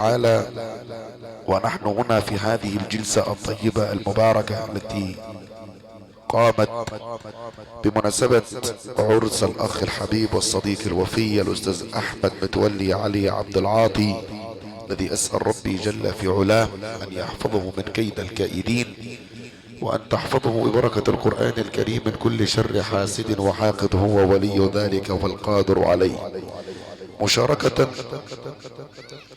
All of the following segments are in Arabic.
تعالى. ونحن هنا في هذه الجلسة الطيبة المباركة التي قامت بمناسبة عرس الأخ الحبيب والصديق الوفي الأستاذ أحمد متولي علي عبد العاطي، الذي أسأل ربي جل في علاه أن يحفظه من كيد الكائدين، وأن تحفظه ببركة القرآن الكريم من كل شر حاسد وحاقد، هو ولي ذلك والقادر عليه. مشاركة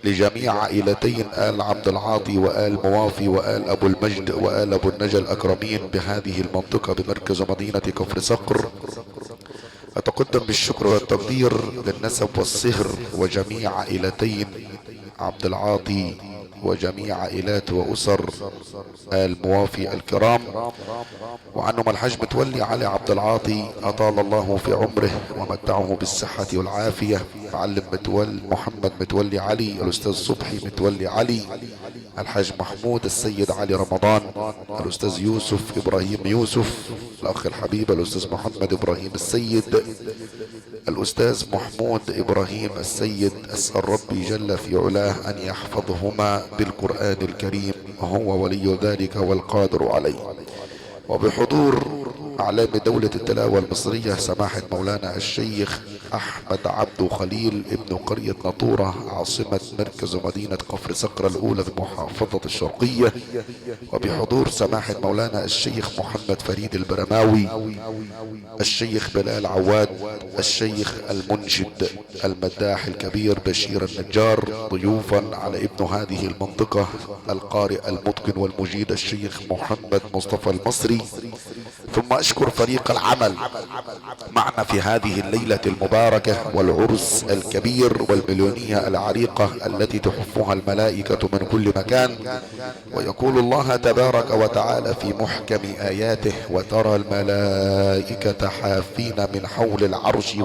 لجميع عائلتين آل عبد العاطي وآل موافي وآل أبو المجد وآل أبو النجا الأكرمين بهذه المنطقة بمركز مدينة كفر صقر. أتقدم بالشكر والتقدير للنسب والصهر وجميع عائلتين عبد العاطي وجميع عائلات وأسر آل موافي الكرام، وعنهم الحاج متولي علي عبد العاطي أطال الله في عمره ومتعه بالصحة والعافية، معلم محمد متولي علي، الأستاذ صبحي متولي علي، الحاج محمود السيد علي رمضان، الأستاذ يوسف إبراهيم يوسف، الأخ الحبيب الأستاذ محمد إبراهيم السيد، الأستاذ محمود إبراهيم السيد. أسأل ربي جل في علاه أن يحفظهما بالقرآن الكريم، هو ولي ذلك والقادر عليه. وبحضور أعلام دولة التلاوة المصرية سماحة مولانا الشيخ أحمد عبد خليل ابن قرية نطورة عاصمة مركز مدينة كفر صقر الأولى بمحافظة الشرقية، وبحضور سماحة مولانا الشيخ محمد فريد البرماوي، الشيخ بلال عواد، الشيخ المنشد المداح الكبير بشير النجار، ضيوفا على ابن هذه المنطقة القارئ المتقن والمجيد الشيخ محمد مصطفى المصري. ثم أشكر فريق العمل معنا في هذه الليلة المباركة والعرس الكبير والمليونية العريقة التي تحفها الملائكة من كل مكان. ويقول الله تبارك وتعالى في محكم آياته: وترى الملائكة حافين من حول العرش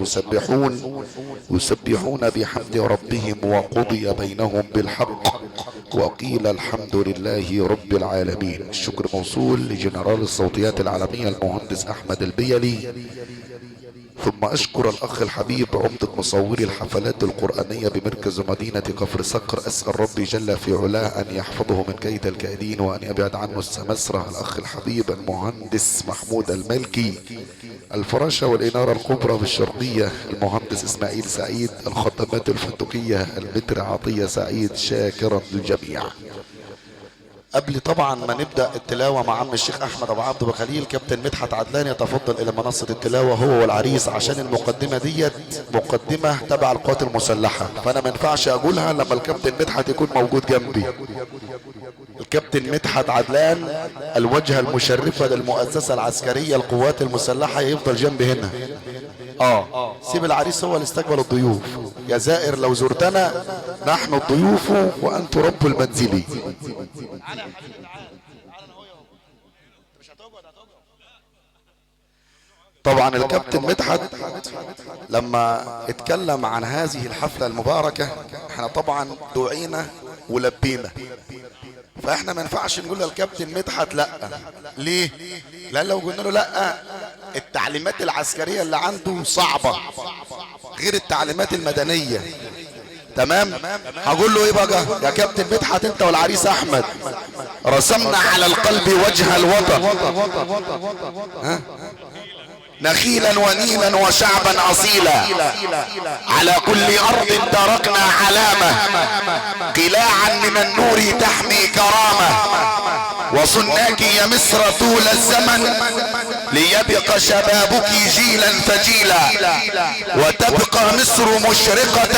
يسبحون بحمد ربهم وقضي بينهم بالحق وقيل الحمد لله رب العالمين. الشكر موصول لجنرال الصوتيات العالمية المهندس أحمد البيلي. ثم أشكر الأخ الحبيب عمدة مصوري الحفلات القرآنية بمركز مدينة كفر صقر، أسأل ربي جل في علاه أن يحفظه من كيد الكائدين وأن يبعد عنه السمسرة، الأخ الحبيب المهندس محمود الملكي. الفراشة والإنارة الكبرى بالشرقية المهندس إسماعيل سعيد، الخدمات الفندقية المتر عطية سعيد، شاكرا للجميع. قبل طبعا ما نبدأ التلاوة مع عم الشيخ أحمد أبو عبد بخليل، كابتن مدحت عدلان يتفضل إلى منصة التلاوة هو والعريس، عشان المقدمة ديت مقدمة تبع القوات المسلحة، فأنا ما ينفعش أقولها لما الكابتن مدحت يكون موجود جنبي. الكابتن مدحت عدلان الوجهة المشرفة للمؤسسة العسكرية القوات المسلحة يفضل جنبي هنا. سيب العريس هو اللي استقبل الضيوف. يا زائر لو زرتنا نحن الضيوف وأنت رب المنزل. تعالى يا حبيبي، تعالى انا هو انت مش هتقعد. طبعا الكابتن مدحت لما اتكلم عن هذه الحفلة المباركة احنا طبعا دعينا ولبينا، فاحنا ما ينفعش نقول للكابتن مدحت لا. ليه؟ لان لو قلنا له لا التعليمات العسكرية اللي عنده صعبة غير التعليمات المدنية. تمام؟ هقول له ايه بقى يا كابتن مدحت؟ انت والعريس احمد رسمنا على القلب وجه الوطن، ها؟ نخيلا ونيلا وشعبا اصيلا، على كل ارض تركنا علامة، قلاعا من النور تحمي كرامة، وصناك يا مصر طول الزمن ليبقى شبابك جيلا فجيلا، وتبقى مصر مشرقة،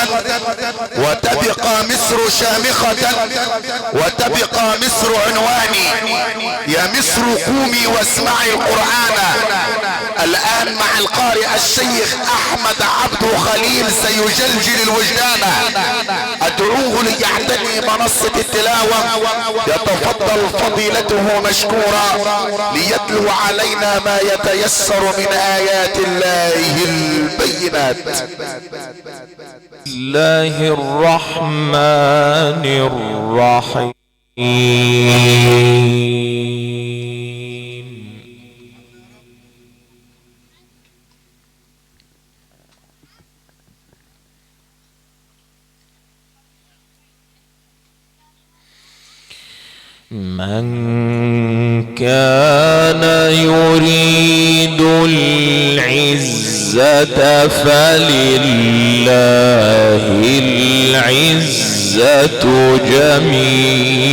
وتبقى مصر شامخة، وتبقى مصر عنواني. يا مصر قومي واسمعي القرآن. الآن مع القارئ الشيخ أحمد عبد خليل سيجلجل الوجدان، أدعوه ليعتني منصة التلاوة، يتفضل فضيلته مشكورا ليتلو علينا ما يتيسر من آيات الله البينات. الله الرحمن الرحيم. من كان يريد العزة فلله العزة جميعا.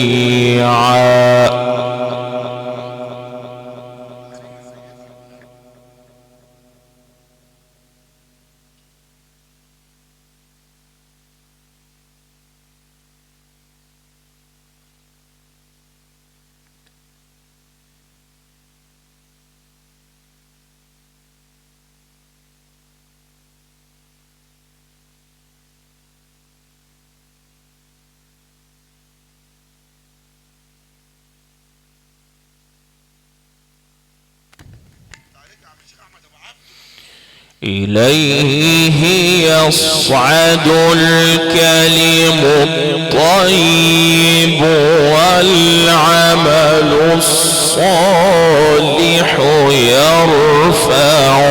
إليه يصعد الكلم الطيب والعمل الصالح يرفعه.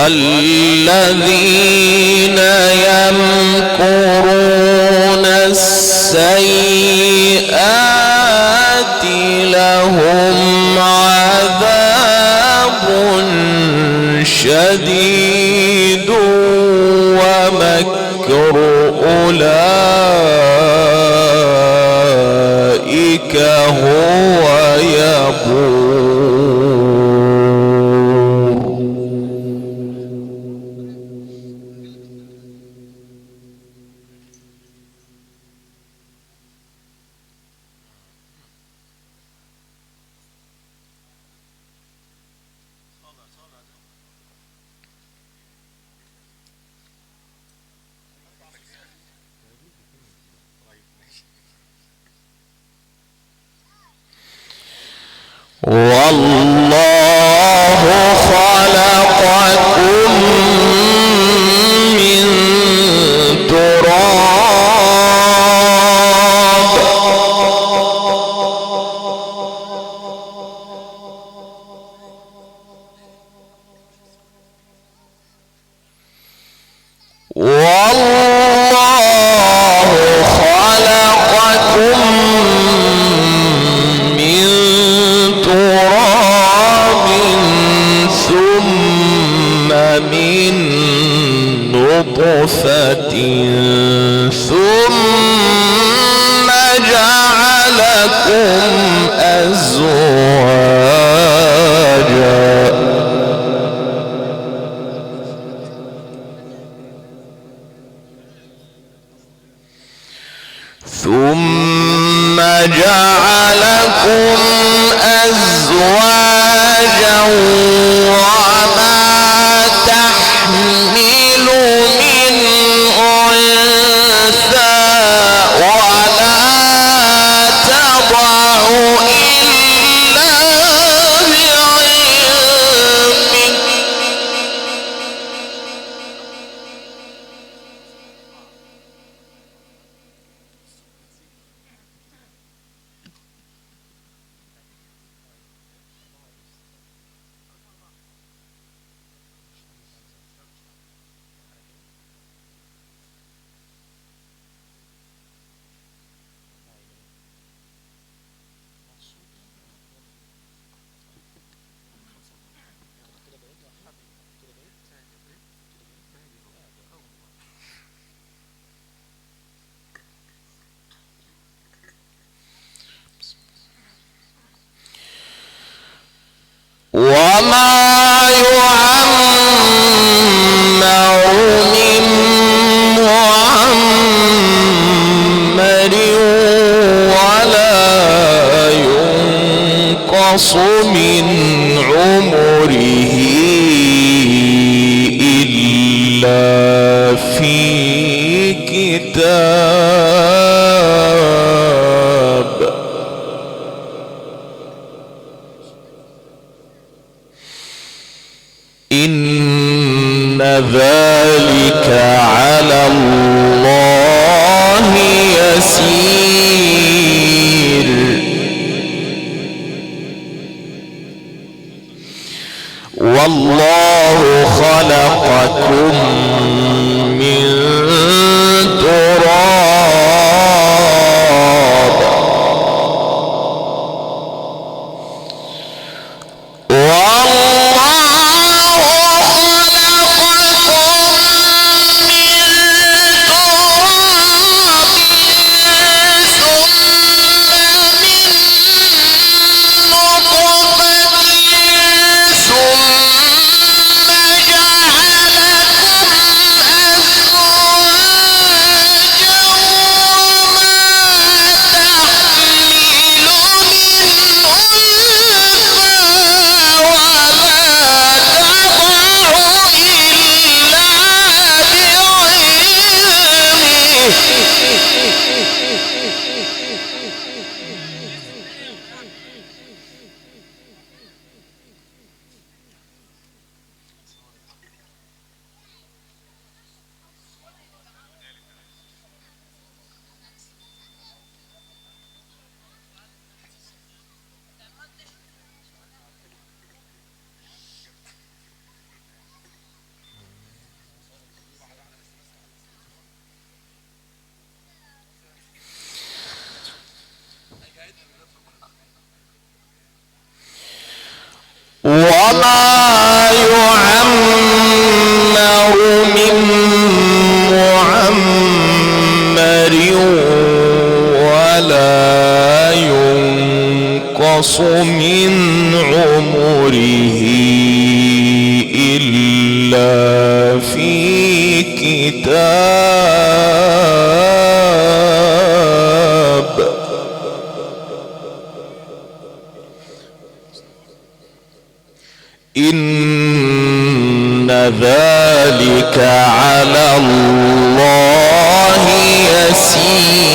والذين يمكرون السيئات لهم عذاب شديد ومكر أولئك هو يبور. والله خلقكم من تراب نطفة ثم جعلكم أزواجا وما تحمل من أنثى ولا تضع إلا بعلمه. وما يعمر من معمر ولا ينقص من عمره إلا في كتاب. إن ذلك على الله يسير. والله خلقكم من تراب وما يعمر من معمر ولا ينقص من عمره إلا في كتاب إن ذلك على الله يسير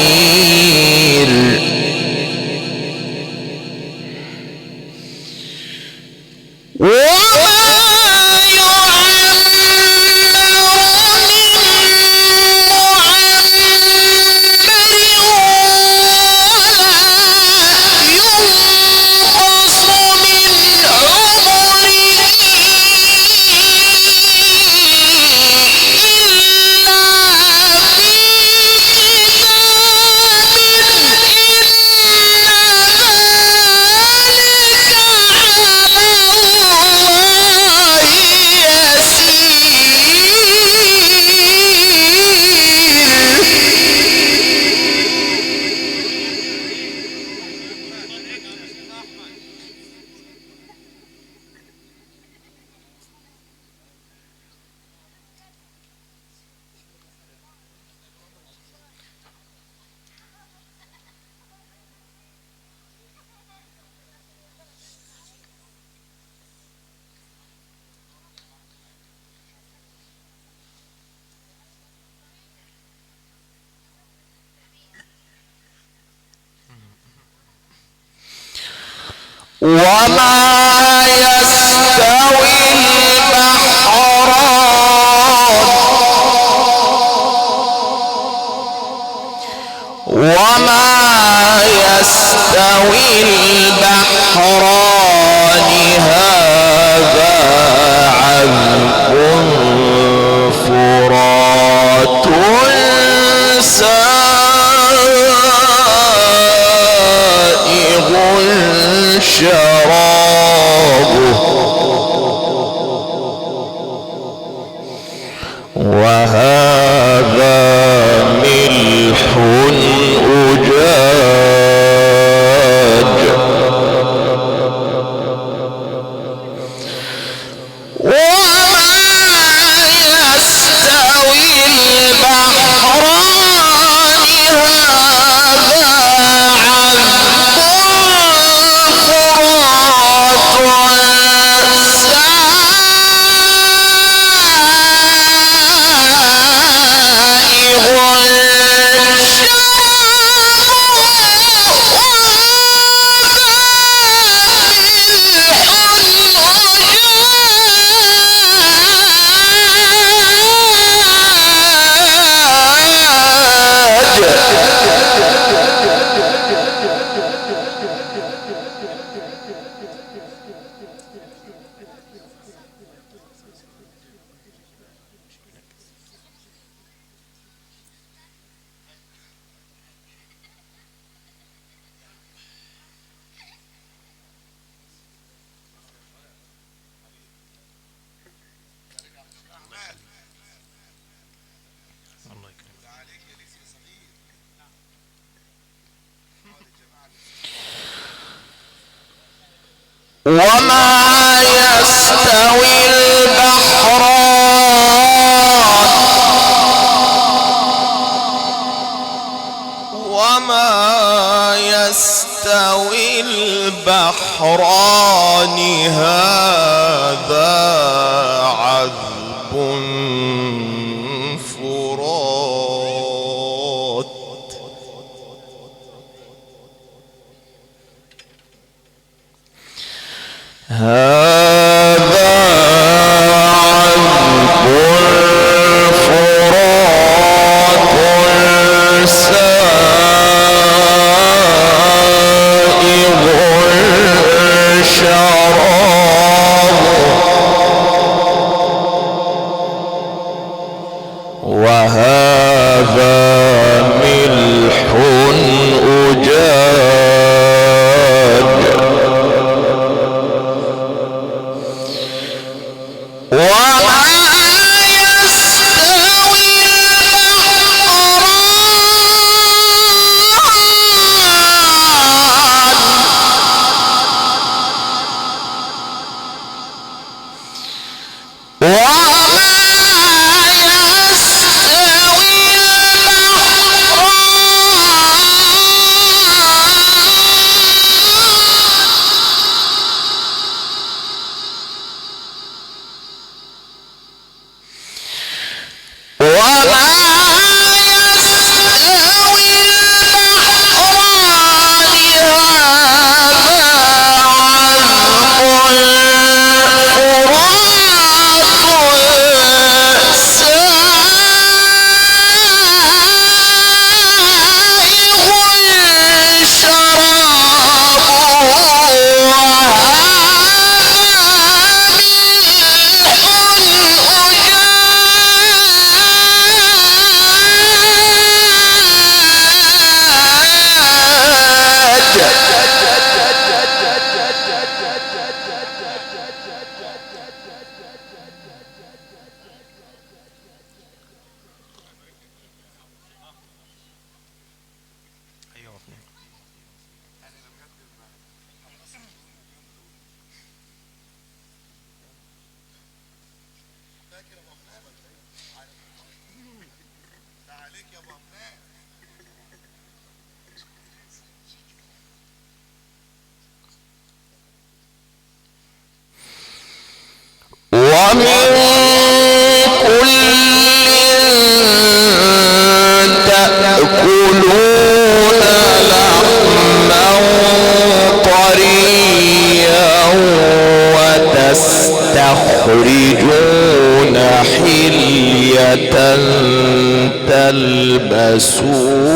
وما يستوي البحران هذا عذب فرات سائغ شرابه وهذا ملح أجاج وما يستوي البحران وما يستوي البحران هذا عذب فرات هذا عذب فرات سائغ شرابه وهذا ملح أجاج وما يستوي ومن كل تأكلون لحما طريا وتستخرجون حلية تلبسونها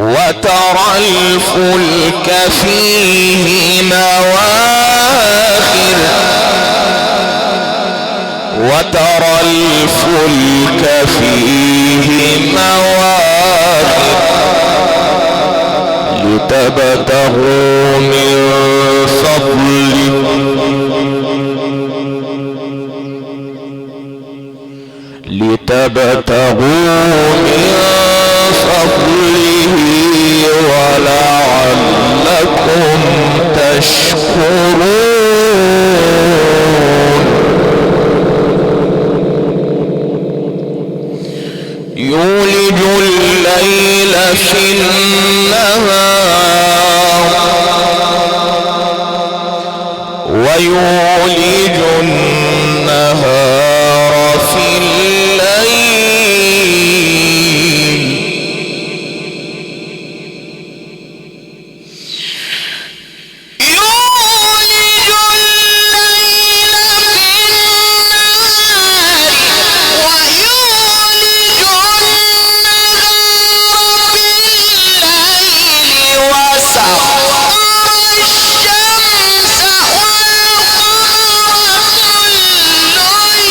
وترى الفلك فيه مواخر لتبتغوا من فضله ولعلكم تشكرون يولج الليل في النهار ويولج النهار في الليل الشمس والقمر كل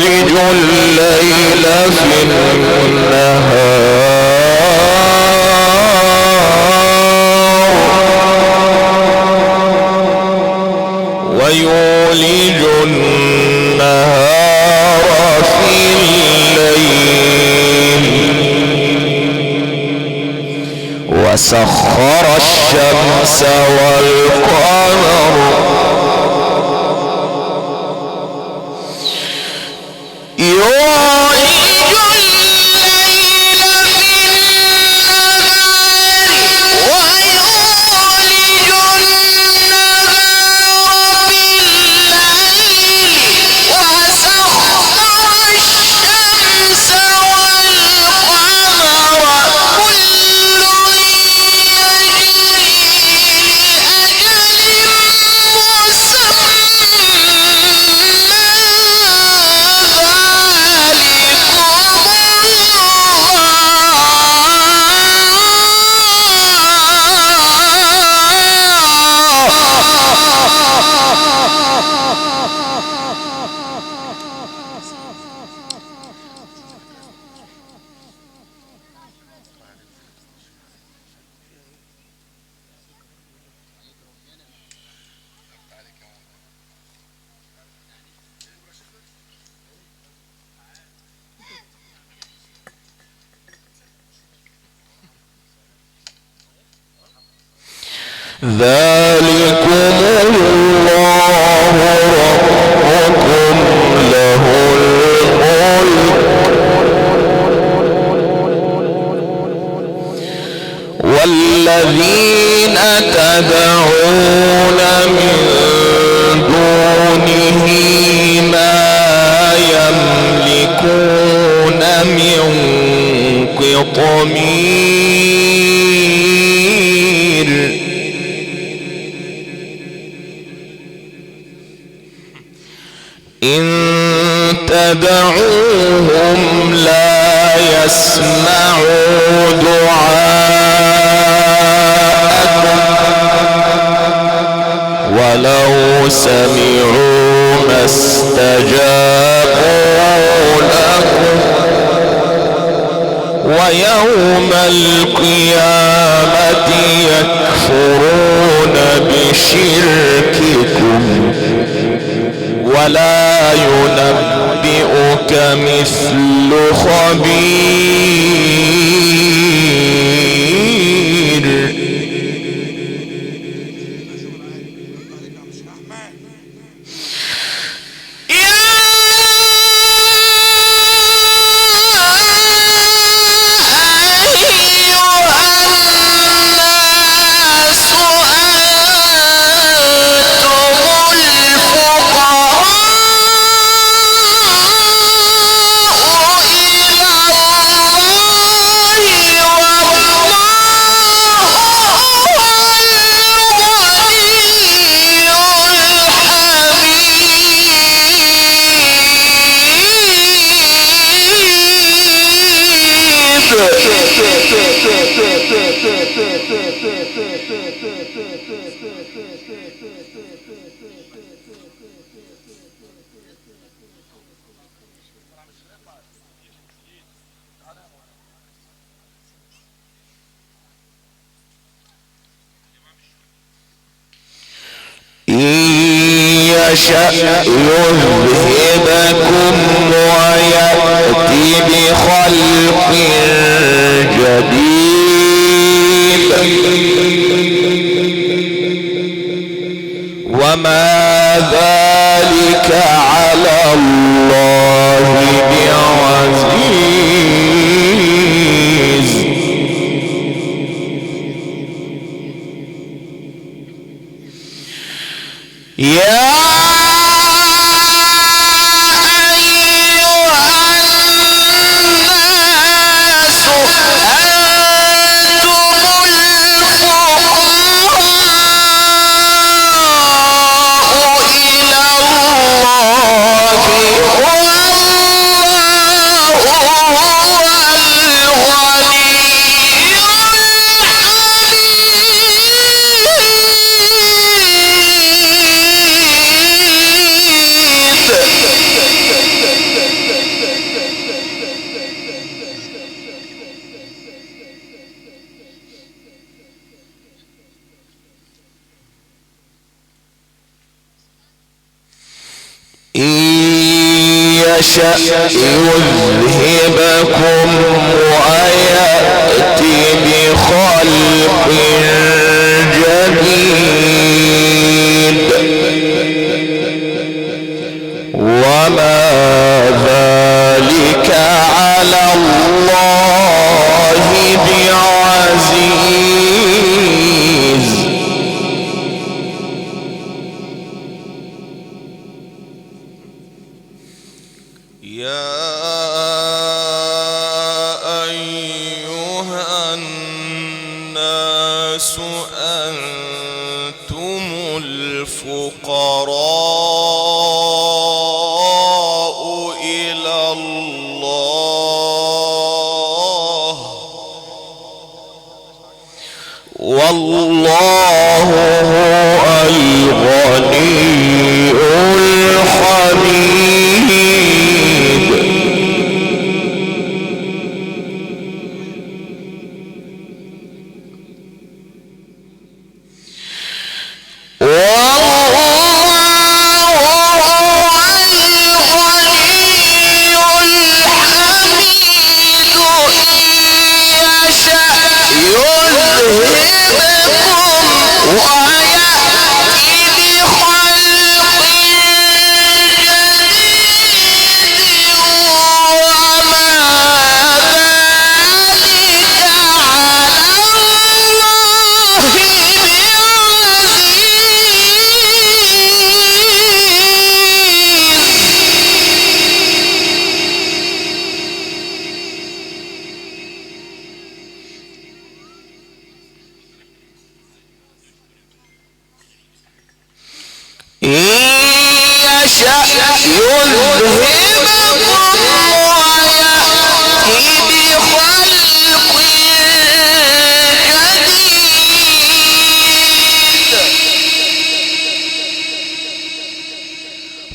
يولج الليل في النهار ويولج النهار في الليل وسخر الشمس والقمر ذلكم الله ربكم له الملك والذين تدعون من دونه ما يملكون من قطمير إن تدعوهم لا يسمعوا دعاءكم ولو سمعوا ما استجابوا لكم ويوم القيامة يكفرون بشرككم ولا ينبئك مثل خبير يشأ يذهبكم ويأتي بخلق جديد وما ذلك على الله بعزيز يا يشأ يذهبكم ويأتي بخلق جديد وما ذلك على الله بعزيز. يا أيها الناس أنتم الفقراء إلى الله والله هو الغني الحميد.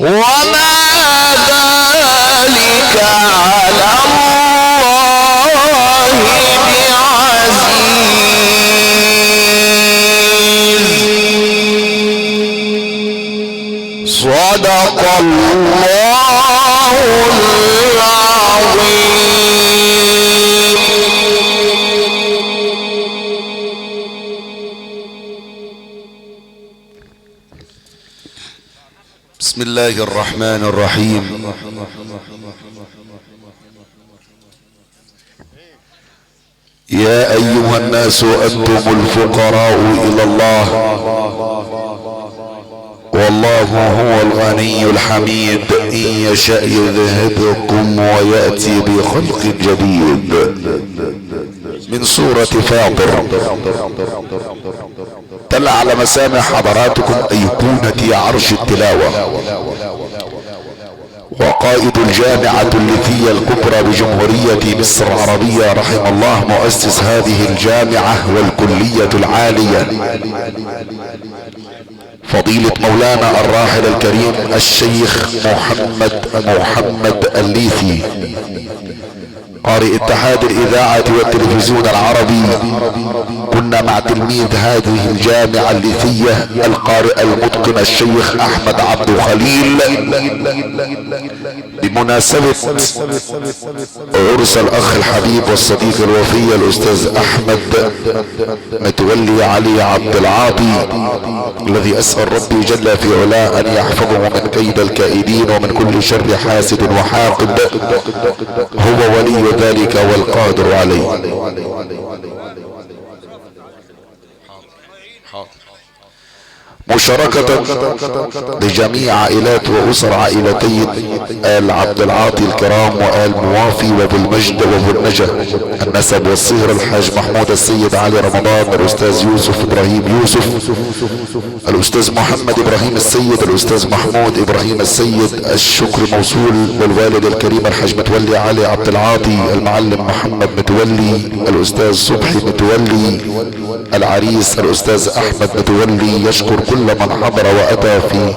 وما ذلك على الله بعزيز. صدق الله العظيم. بسم الله الرحمن الرحيم. يا أيها الناس أنتم الفقراء إلى الله والله هو الغني الحميد. إن يشأ يذهبكم ويأتي بخلق جديد. من سورة فاطر. تلا على مسامع حضراتكم أيقونة عرش التلاوة وقائد الجامعة الليثية الكبرى بجمهورية مصر العربية رحم الله مؤسس هذه الجامعة والكلية العالية فضيلة مولانا الراحل الكريم الشيخ محمد الليثي قارئ اتحاد الاذاعة والتلفزيون العربي. كنا مع تلميذ هذه الجامعة الليثية القارئ المتقن الشيخ احمد عبد خليل بمناسبة عرس الاخ الحبيب والصديق الوفي الاستاذ احمد متولي علي عبد العاطي الذي اسأل ربي جل في علاه ان يحفظه من كيد الكائدين ومن كل شر حاسد وحاقد. هو ولي ذلك والقادر عليه. مشاركة لجميع عائلات واسر عائلتي آل عبد العاطي الكرام وآل موافي وابو المجد وابو النجا النسب والصهر الحاج محمود السيد علي رمضان الاستاذ يوسف ابراهيم يوسف الاستاذ محمد ابراهيم السيد الاستاذ محمود ابراهيم السيد. الشكر موصول للوالد الكريم الحاج متولي علي عبد العاطي المعلم محمد متولي الاستاذ صبحي متولي العريس الاستاذ احمد متولي. يشكر كل من حضر واتى في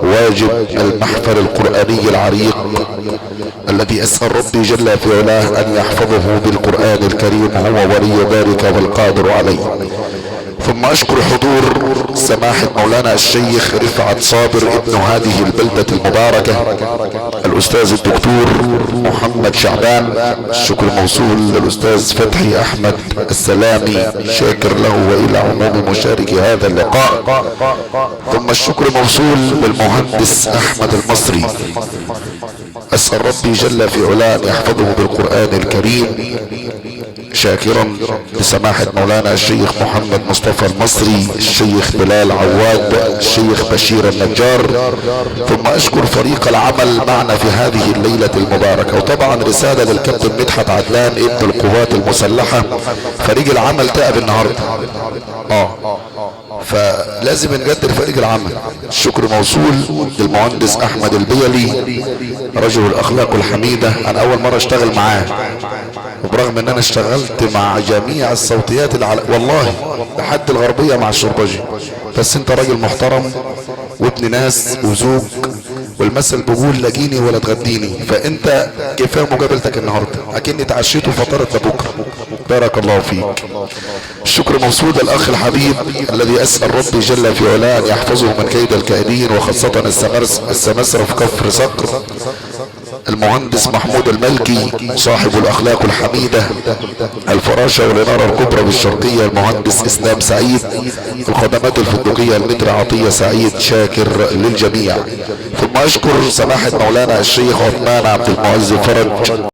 واجب المحفل القرآني العريق الذي اسأل ربي جل في علاه ان يحفظه بالقرآن الكريم. هو ولي ذلك والقادر عليه. ثم اشكر حضور سماحة مولانا الشيخ رفعت صابر ابن هذه البلدة المباركة الاستاذ الدكتور محمد شعبان. الشكر موصول للاستاذ فتحي احمد السلامي شاكر له والى عموم مشاركي هذا اللقاء. ثم الشكر موصول للمهندس احمد المصري. اسأل ربي جل في علاه ان يحفظه بالقرآن الكريم، شاكرا لسماحة مولانا الشيخ محمد مصطفى المصري، الشيخ بلال عواد، الشيخ بشير النجار. ثم اشكر فريق العمل معنا في هذه الليلة المباركة. وطبعا رسالة للكابتن مدحت عدلان ابن القوات المسلحة، فريق العمل تعب النهاردة فلازم نقدر فريق العمل. الشكر موصول للمهندس احمد البيلي رجل الاخلاق الحميدة. انا اول مرة اشتغل معاه، وبرغم ان انا اشتغلت مع جميع الصوتيات والله لحد الغربية مع الشربجي، بس انت راجل محترم وابن ناس وزوج، والمثل بيقول لاقيني ولا تغديني، فانت كفايه مقابلتك النهارده اكني اتعشيت وفطرت لبكره. بارك الله فيك. الشكر موصول للاخ الحبيب الذي اسال ربي جل في علاه ان يحفظه من كيد الكائدين، وخاصه السماسرة في كفر صقر، المهندس محمود الملكي صاحب الاخلاق الحميدة، الفراشة والانارة الكبرى بالشرقية المهندس اسلام سعيد، الخدمات الفندقية المتر عطية سعيد، شاكر للجميع. ثم اشكر سماحة مولانا الشيخ عثمان عبد المعز فرج